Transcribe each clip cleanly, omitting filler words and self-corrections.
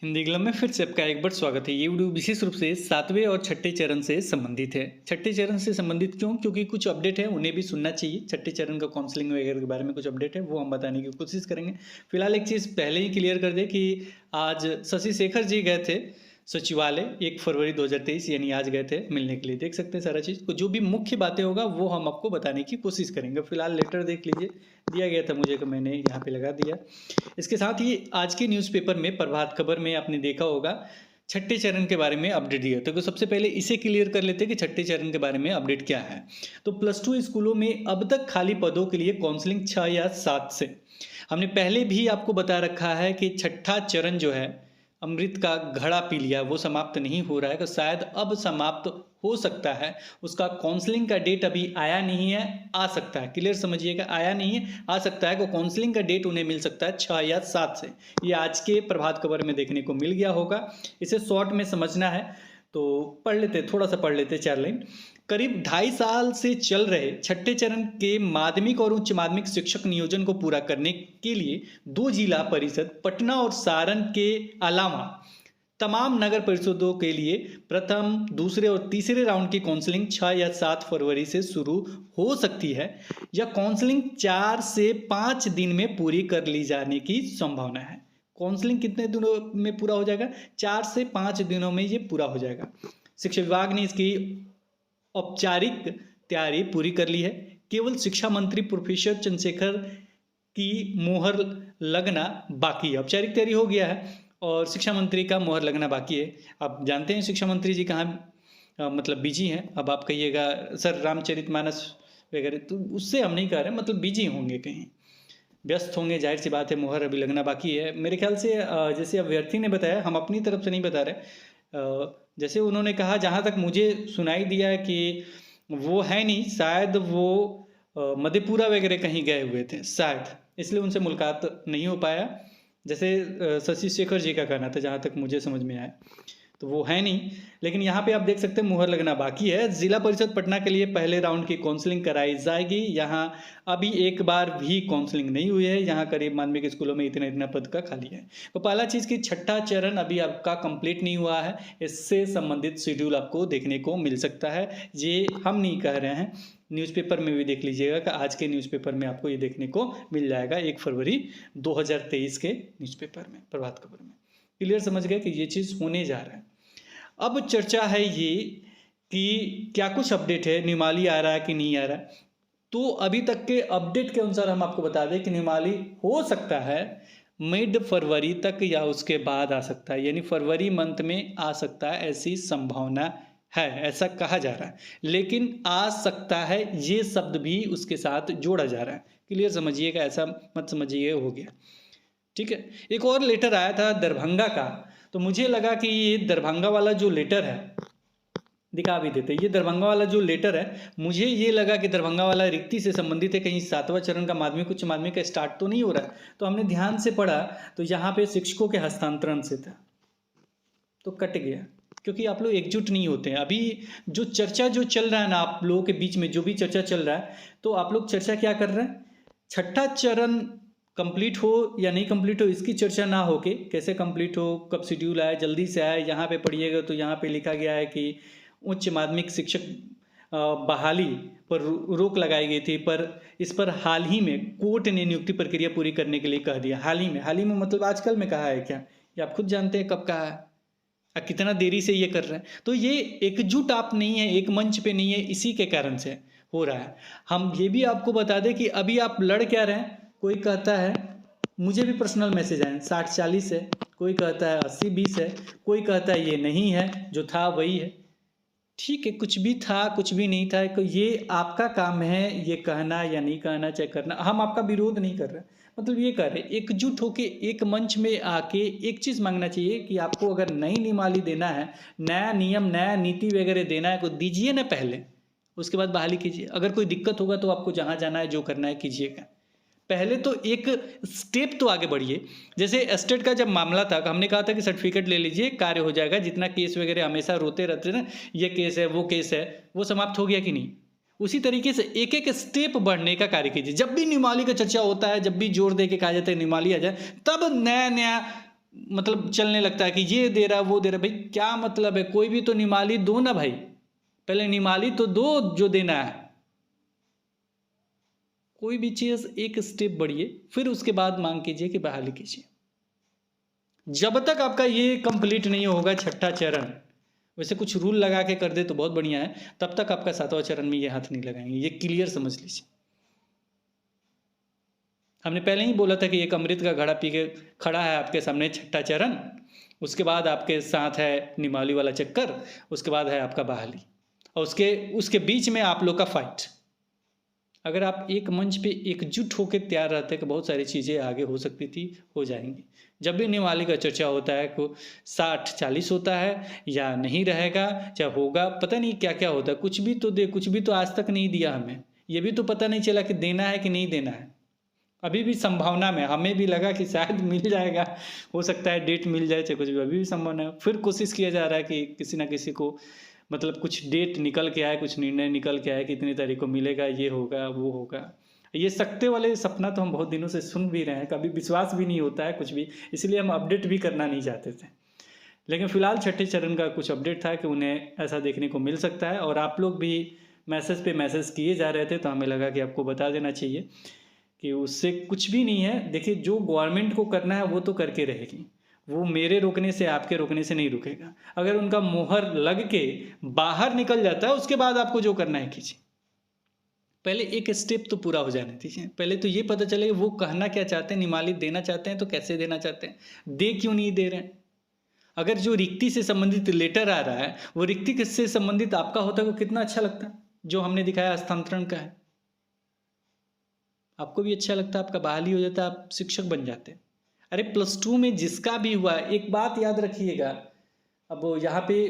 Hindi glum में फिर से आपका एक बार स्वागत है। ये वीडियो विशेष रूप से सातवें और छठे चरण से संबंधित है। छठे चरण से संबंधित क्यों? क्योंकि कुछ अपडेट है, उन्हें भी सुनना चाहिए। छठे चरण का काउंसलिंग वगैरह के बारे में कुछ अपडेट है, वो हम बताने की कोशिश करेंगे। फिलहाल एक चीज़ पहले ही क्लियर कर दे कि आज शशि शेखर जी गए थे सचिवालय 1 फरवरी 2023, यानी आज गए थे मिलने के लिए। देख सकते हैं सारा चीज़ को, जो भी मुख्य बातें होगा वो हम आपको बताने की कोशिश करेंगे। फिलहाल लेटर देख लीजिए, दिया गया था मुझे, कि मैंने यहाँ पे लगा दिया। इसके साथ ही आज के न्यूज़पेपर में प्रभात खबर में आपने देखा होगा छठे चरण के बारे में अपडेट दिया। तो सबसे पहले इसे क्लियर कर लेते हैं कि छठे चरण के बारे में अपडेट क्या है। तो +2 स्कूलों में अब तक खाली पदों के लिए काउंसलिंग 6 या 7 से। हमने पहले भी आपको बता रखा है कि छठा चरण जो है, अमृत का घड़ा पी लिया, वो समाप्त नहीं हो रहा है, तो शायद अब समाप्त हो सकता है। उसका काउंसलिंग का डेट अभी आया नहीं है, आ सकता है। क्लियर समझिएगा, आया नहीं है, आ सकता है। को काउंसलिंग का डेट उन्हें मिल सकता है 6 या 7 से। ये आज के प्रभात खबर में देखने को मिल गया होगा। इसे शॉर्ट में समझना है तो पढ़ लेते, थोड़ा सा पढ़ लेते 4 लाइन। करीब 2.5 साल से चल रहे छठे चरण के माध्यमिक और उच्च माध्यमिक शिक्षक नियोजन को पूरा करने के लिए 2 जिला परिषद पटना और सारण के अलावा तमाम नगर परिषदों के लिए प्रथम, दूसरे और तीसरे राउंड की काउंसलिंग 6 या 7 फरवरी से शुरू हो सकती है। यह काउंसलिंग 4 से 5 दिन में पूरी कर ली जाने की संभावना है। काउंसलिंग कितने दिनों में पूरा हो जाएगा? 4 से 5 दिनों में ये पूरा हो जाएगा। शिक्षा विभाग ने इसकी औपचारिक तैयारी पूरी कर ली है। केवल शिक्षा मंत्री प्रोफेसर चंद्रशेखर की मोहर लगना बाकी है। औपचारिक तैयारी हो गया है और शिक्षा मंत्री का मोहर लगना बाकी है। आप जानते हैं शिक्षा मंत्री जी कहाँ मतलब बिजी हैं। अब आप कहिएगा सर रामचरितमानस वगैरह, तो उससे हम नहीं कह रहे, मतलब बिजी होंगे, कहीं व्यस्त होंगे, जाहिर सी बात है। मोहर अभी लगना बाकी है मेरे ख्याल से। जैसे अभ्यर्थी ने बताया, हम अपनी तरफ से नहीं बता रहे। जैसे उन्होंने कहा, जहाँ तक मुझे सुनाई दिया कि वो है नहीं, शायद वो मधेपुरा वगैरह कहीं गए हुए थे शायद, इसलिए उनसे मुलाकात नहीं हो पाया। जैसे शशि शेखर जी का कहना था, जहाँ तक मुझे समझ में आया, तो वो है नहीं। लेकिन यहाँ पे आप देख सकते हैं मुहर लगना बाकी है। जिला परिषद पटना के लिए पहले राउंड की काउंसलिंग कराई जाएगी। यहाँ अभी एक बार भी काउंसलिंग नहीं हुई है। यहाँ करीब माध्यमिक स्कूलों में इतना इतना पद का खाली है। तो पहला चीज़ कि छठा चरण अभी आपका कंप्लीट नहीं हुआ है, इससे संबंधित शेड्यूल आपको देखने को मिल सकता है। ये हम नहीं कह रहे हैं, न्यूज़पेपर में भी देख लीजिएगा कि आज के न्यूज़पेपर में आपको ये देखने को मिल जाएगा 1 फरवरी 2023 के न्यूज़पेपर में, प्रभात खबर में। क्लियर समझ गए कि ये चीज़ होने जा रहा है। अब चर्चा है ये कि क्या कुछ अपडेट है, निमाली आ रहा है कि नहीं आ रहा है। तो अभी तक के अपडेट के अनुसार हम आपको बता दें कि निमाली हो सकता है मिड फरवरी तक या उसके बाद आ सकता है, यानी फरवरी मंथ में आ सकता है, ऐसी संभावना है, ऐसा कहा जा रहा है। लेकिन आ सकता है ये शब्द भी उसके साथ जोड़ा जा रहा है। क्लियर समझिएगा, ऐसा मत समझिए हो गया, ठीक है। एक और लेटर आया था दरभंगा का, तो मुझे लगा कि ये दरभंगा वाला जो लेटर है, दिखा भी देते, ये दरभंगा वाला जो लेटर है, मुझे ये लगा कि दरभंगा वाला रिक्ति से संबंधित है। कहीं 7वां चरण का माध्यमिक उच्च माध्यमिक का स्टार्ट तो नहीं हो रहा है। तो हमने ध्यान से पढ़ा तो यहाँ पे शिक्षकों के हस्तांतरण से था, तो कट गया, क्योंकि आप लोग एकजुट नहीं होते हैं। अभी जो चर्चा जो चल रहा है ना, आप लोगों के बीच में जो भी चर्चा चल रहा है, तो आप लोग चर्चा क्या कर रहे हैं? छठा चरण कंप्लीट हो या नहीं कंप्लीट हो, इसकी चर्चा ना हो के कैसे कंप्लीट हो, कब शेड्यूल आए, जल्दी से आए। यहाँ पे पढ़िएगा तो यहाँ पे लिखा गया है कि उच्च माध्यमिक शिक्षक बहाली पर रोक लगाई गई थी, पर इस पर हाल ही में कोर्ट ने नियुक्ति प्रक्रिया पूरी करने के लिए कह दिया। हाल ही में मतलब आजकल में कहा है क्या? ये आप खुद जानते हैं कब कहा है, कितना देरी से ये कर रहे हैं। तो ये एकजुट आप नहीं है, एक मंच पे नहीं है, इसी के कारण से हो रहा है। हम ये भी आपको बता दें कि अभी आप लड़ क्या रहे हैं। कोई कहता है, मुझे भी पर्सनल मैसेज आए, 60-40 है, कोई कहता है 80-20 है, कोई कहता है ये नहीं है, जो था वही है। ठीक है, कुछ भी था कुछ भी नहीं था, तो ये आपका काम है ये कहना या नहीं कहना, चाहे करना। हम आपका विरोध नहीं कर रहे, मतलब ये कह रहे एकजुट होके एक मंच में आके एक चीज़ मांगना चाहिए कि आपको अगर नई निमाली देना है, नया नियम नया नीति वगैरह देना है, तो दीजिए ना पहले, उसके बाद बहाली कीजिए। अगर कोई दिक्कत होगा तो आपको जहाँ जाना है जो करना है कीजिएगा, पहले तो एक स्टेप तो आगे बढ़िए। जैसे एस्टेट का जब मामला था, हमने कहा था कि सर्टिफिकेट ले लीजिए, कार्य हो जाएगा। जितना केस वगैरह हमेशा रोते रहते ना, ये केस है वो केस है, वो समाप्त हो गया कि नहीं? उसी तरीके से एक एक स्टेप बढ़ने का कार्य कीजिए। जब भी निमाली का चर्चा होता है, जब भी जोर दे के कहा जाता है निमाली आ जाए, तब नया नया मतलब चलने लगता है कि ये दे रहा वो दे रहा। भाई क्या मतलब है, कोई भी तो निमाली दो ना भाई, पहले निमाली तो दो जो देना है। कोई भी चीज़ एक स्टेप बढ़िए, फिर उसके बाद मांग कीजिए कि बहाली कीजिए। जब तक आपका ये कंप्लीट नहीं होगा छठा चरण, वैसे कुछ रूल लगा के कर दे तो बहुत बढ़िया है, तब तक आपका सातवां चरण में ये हाथ नहीं लगाएंगे, ये क्लियर समझ लीजिए। हमने पहले ही बोला था कि एक अमृत का घड़ा पी के खड़ा है आपके सामने छठा चरण, उसके बाद आपके साथ है निमाली वाला चक्कर, उसके बाद है आपका बहाली, और उसके उसके बीच में आप लोग का फाइट। अगर आप एक मंच पे एकजुट होकर तैयार रहते कि बहुत सारी चीज़ें आगे हो सकती थी, हो जाएंगी। जब भी निमाली का चर्चा होता है को 60-40 होता है या नहीं रहेगा, चाहे होगा, पता नहीं क्या क्या होता है, कुछ भी तो दे, कुछ भी तो आज तक नहीं दिया हमें, ये भी तो पता नहीं चला कि देना है कि नहीं देना है। अभी भी संभावना में, हमें भी लगा कि शायद मिल जाएगा, हो सकता है डेट मिल जाए चाहे कुछ भी, अभी भी संभावना है। फिर कोशिश किया जा रहा है कि किसी ना किसी को मतलब कुछ डेट निकल के आए, कुछ निर्णय निकल के आए कि इतनी तारीख को मिलेगा, ये होगा वो होगा। ये सकते वाले सपना तो हम बहुत दिनों से सुन भी रहे हैं, कभी विश्वास भी नहीं होता है कुछ भी, इसलिए हम अपडेट भी करना नहीं चाहते थे। लेकिन फिलहाल छठे चरण का कुछ अपडेट था कि उन्हें ऐसा देखने को मिल सकता है, और आप लोग भी मैसेज पे मैसेज किए जा रहे थे, तो हमें लगा कि आपको बता देना चाहिए कि उससे कुछ भी नहीं है। देखिए, जो गवर्नमेंट को करना है वो तो करके रहेगी, वो मेरे रोकने से आपके रोकने से नहीं रुकेगा। अगर उनका मोहर लग के बाहर निकल जाता है, उसके बाद आपको जो करना है कीजिए। पहले एक स्टेप तो पूरा हो जाने दीजिए, पहले तो ये पता चले वो कहना क्या चाहते हैं, निमाली देना चाहते हैं तो कैसे देना चाहते हैं, दे क्यों नहीं दे रहे हैं। अगर जो रिक्ति से संबंधित लेटर आ रहा है वो रिक्ति से संबंधित आपका होता है, वो कितना अच्छा लगता है। जो हमने दिखाया हस्तांतरण का है, आपको भी अच्छा लगता है, आपका बहाली हो जाता है, आप शिक्षक बन जाते हैं। अरे +2 में जिसका भी हुआ, एक बात याद रखिएगा, अब यहाँ पे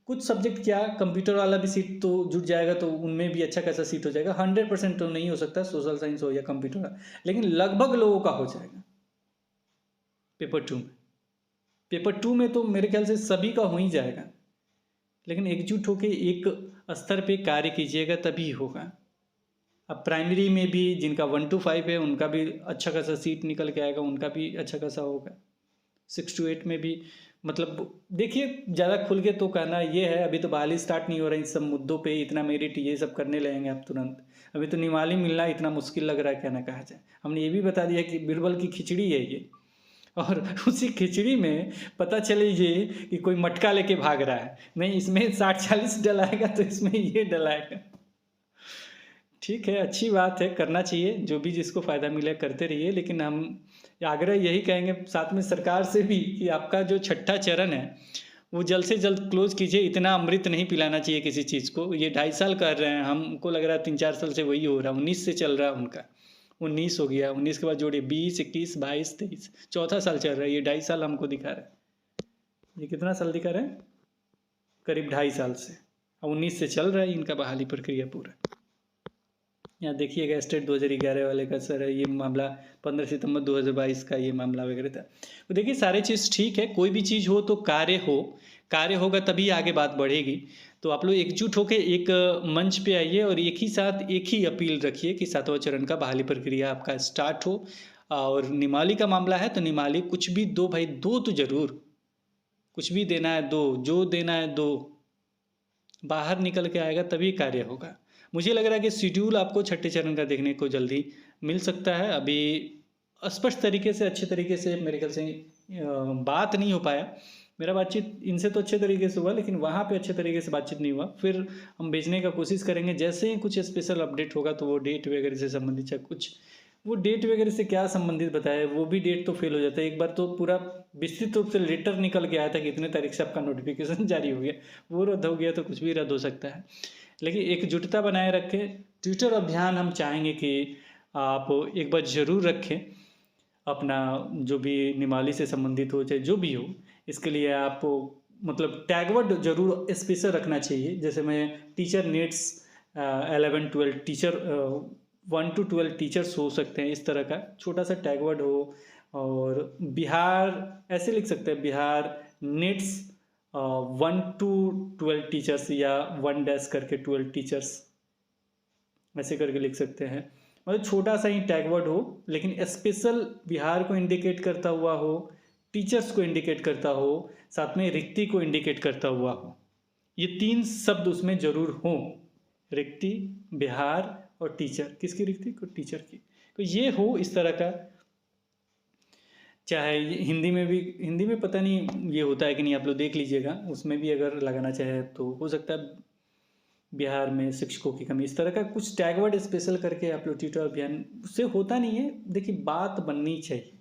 कुछ सब्जेक्ट क्या, कंप्यूटर वाला भी सीट तो जुट जाएगा, तो उनमें भी अच्छा खासा सीट हो जाएगा। 100% तो नहीं हो सकता, सोशल साइंस हो या कंप्यूटर, लेकिन लगभग लोगों का हो जाएगा पेपर 2 में। पेपर 2 में तो मेरे ख्याल से सभी का हो ही जाएगा, लेकिन एकजुट होकर एक स्तर पे कार्य कीजिएगा तभी होगा। अब प्राइमरी में भी जिनका 1 to 5 है उनका भी अच्छा खासा सीट निकल के आएगा, उनका भी अच्छा खासा होगा। 6 to 8 में भी, मतलब देखिए, ज़्यादा खुल के तो कहना ये है, अभी तो बहाली स्टार्ट नहीं हो रही, सब मुद्दों पे इतना मेरिट ये सब करने लगेंगे आप तुरंत। अभी तो निमाली मिलना इतना मुश्किल लग रहा है, क्या ना कहा जाए। हमने ये भी बता दिया कि बिरबल की खिचड़ी है ये, और उसी खिचड़ी में पता चले ये कि कोई मटका लेके भाग रहा है, नहीं इसमें 60-40 डलाएगा तो इसमें ये डलाएगा। ठीक है, अच्छी बात है, करना चाहिए, जो भी जिसको फ़ायदा मिले करते रहिए। लेकिन हम आग्रह यही कहेंगे साथ में सरकार से भी कि आपका जो छठा चरण है वो जल्द से जल्द क्लोज कीजिए। इतना अमृत नहीं पिलाना चाहिए किसी चीज़ को। ये 2.5 साल कर रहे हैं, हमको लग रहा है 3-4 साल से वही हो रहा है, 19 से चल रहा है उनका, 19 हो गया, 19 के बाद जोड़िए 20, 21, 22, 23, चौथा साल चल रहा है। ये 2.5 साल हमको दिखा रहा है, ये कितना साल दिखा रहा है, करीब 2.5 साल से, 19 से चल रहा है इनका बहाली प्रक्रिया पूरा। यहाँ देखिएगा स्टेट 2011 वाले का सर ये मामला 15 सितंबर 2022 का ये मामला वगैरह था। तो देखिए सारे चीज़ ठीक है, कोई भी चीज़ हो तो कार्य होगा तभी आगे बात बढ़ेगी। तो आप लोग एकजुट होकर एक मंच पे आइए और एक ही साथ एक ही अपील रखिए कि 7वां चरण का बहाली प्रक्रिया आपका स्टार्ट हो। और निमाली का मामला है तो निमाली कुछ भी दो भाई, दो तो जरूर, कुछ भी देना है दो, जो देना है दो, बाहर निकल के आएगा तभी कार्य होगा। मुझे लग रहा है कि शेड्यूल आपको छठे चरण का देखने को जल्दी मिल सकता है। अभी स्पष्ट तरीके से, अच्छे तरीके से मेरे ख्याल से बात नहीं हो पाया। मेरा बातचीत इनसे तो अच्छे तरीके से हुआ, लेकिन वहाँ पे अच्छे तरीके से बातचीत नहीं हुआ। फिर हम भेजने का कोशिश करेंगे, जैसे ही कुछ स्पेशल अपडेट होगा तो वो डेट वगैरह से संबंधित, चाहे कुछ वो डेट वगैरह से क्या संबंधित बताया, वो भी डेट तो फेल हो जाता है। एक बार तो पूरा विस्तृत रूप से लेटर निकल के आया था कि इतने तारीख से आपका नोटिफिकेशन जारी हो गया, वो रद्द हो गया तो कुछ भी रद्द हो सकता है। लेकिन एकजुटता बनाए रखें। ट्विटर अभियान हम चाहेंगे कि आप एक बार ज़रूर रखें, अपना जो भी निमाली से संबंधित हो चाहे जो भी हो, इसके लिए आप मतलब टैगवर्ड जरूर स्पेशल रखना चाहिए। जैसे मैं teacher needs 11-12 teacher 1 to 12 teachers हो सकते हैं, इस तरह का छोटा सा टैगवर्ड हो। और बिहार ऐसे लिख सकते हैं, बिहार नीड्स 1 to 12 टीचर्स, या 1 करके 12 टीचर्स, ऐसे करके लिख सकते हैं। मतलब छोटा सा ही टैगवर्ड हो, लेकिन स्पेशल बिहार को इंडिकेट करता हुआ हो, टीचर्स को इंडिकेट करता हो, साथ में रिक्ति को इंडिकेट करता हुआ हो। ये 3 शब्द उसमें जरूर हों, रिक्ति, बिहार और टीचर। किसकी रिक्ति? को टीचर की। तो ये हो इस तरह का। चाहे हिंदी में पता नहीं ये होता है कि नहीं, आप लोग देख लीजिएगा, उसमें भी अगर लगाना चाहे तो हो सकता है बिहार में शिक्षकों की कमी, इस तरह का कुछ टैग वर्ड स्पेशल करके आप लोग ट्विटर अभियान, उससे होता नहीं है। देखिए, बात बननी चाहिए,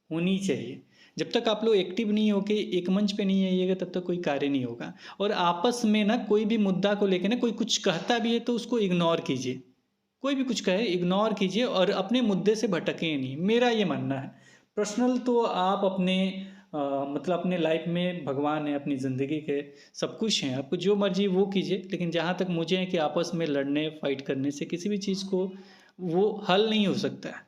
होनी चाहिए। जब तक आप लोग एक्टिव नहीं होके एक मंच पे नहीं आइएगा तब तक कोई कार्य नहीं होगा। और आपस में ना कोई भी मुद्दा को लेकर ना कोई कुछ कहता भी है तो उसको इग्नोर कीजिए। कोई भी कुछ कहे इग्नोर कीजिए और अपने मुद्दे से भटकें नहीं, मेरा ये मानना है। पर्सनल तो आप अपने मतलब अपने लाइफ में भगवान है, अपनी ज़िंदगी के सब कुछ हैं, आपको जो मर्जी वो कीजिए। लेकिन जहाँ तक मुझे है कि आपस में लड़ने फाइट करने से किसी भी चीज़ को वो हल नहीं हो सकता है।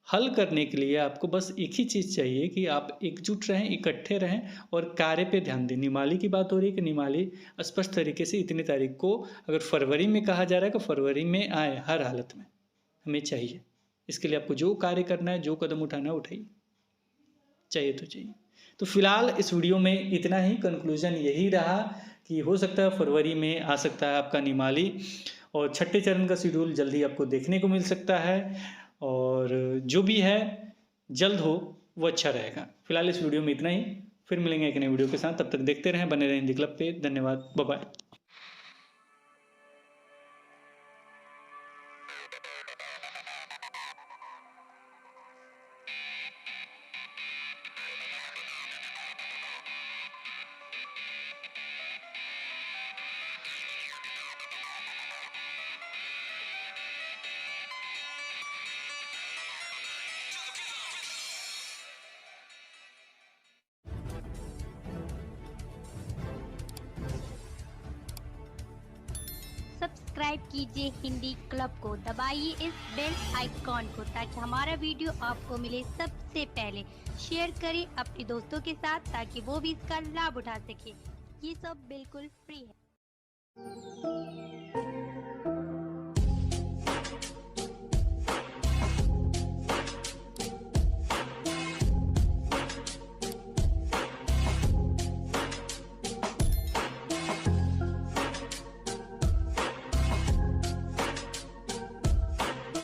हल करने के लिए आपको बस एक ही चीज़ चाहिए कि आप एकजुट रहें, इकट्ठे रहें और कार्य पे ध्यान दें। निमाली की बात हो रही है कि निमाली स्पष्ट तरीके से इतनी तारीख को, अगर फरवरी में कहा जा रहा है कि फरवरी में आए, हर हालत में हमें चाहिए। इसके लिए आपको जो कार्य करना है, जो कदम उठाना है, उठाइए, चाहिए तो चाहिए। तो फिलहाल इस वीडियो में इतना ही। कंक्लूजन यही रहा कि हो सकता है फरवरी में आ सकता है आपका निमाली, और छठे चरण का शेड्यूल जल्दी आपको देखने को मिल सकता है, और जो भी है जल्द हो वो अच्छा रहेगा। फिलहाल इस वीडियो में इतना ही, फिर मिलेंगे एक नए वीडियो के साथ। तब तक देखते रहें, बने रहें हिंदी क्लब पे। धन्यवाद, बाय बाय। सब्सक्राइब कीजिए हिंदी क्लब को, दबाइए इस बेल आइकॉन को ताकि हमारा वीडियो आपको मिले सबसे पहले। शेयर करें अपने दोस्तों के साथ ताकि वो भी इसका लाभ उठा सके। ये सब बिल्कुल फ्री है।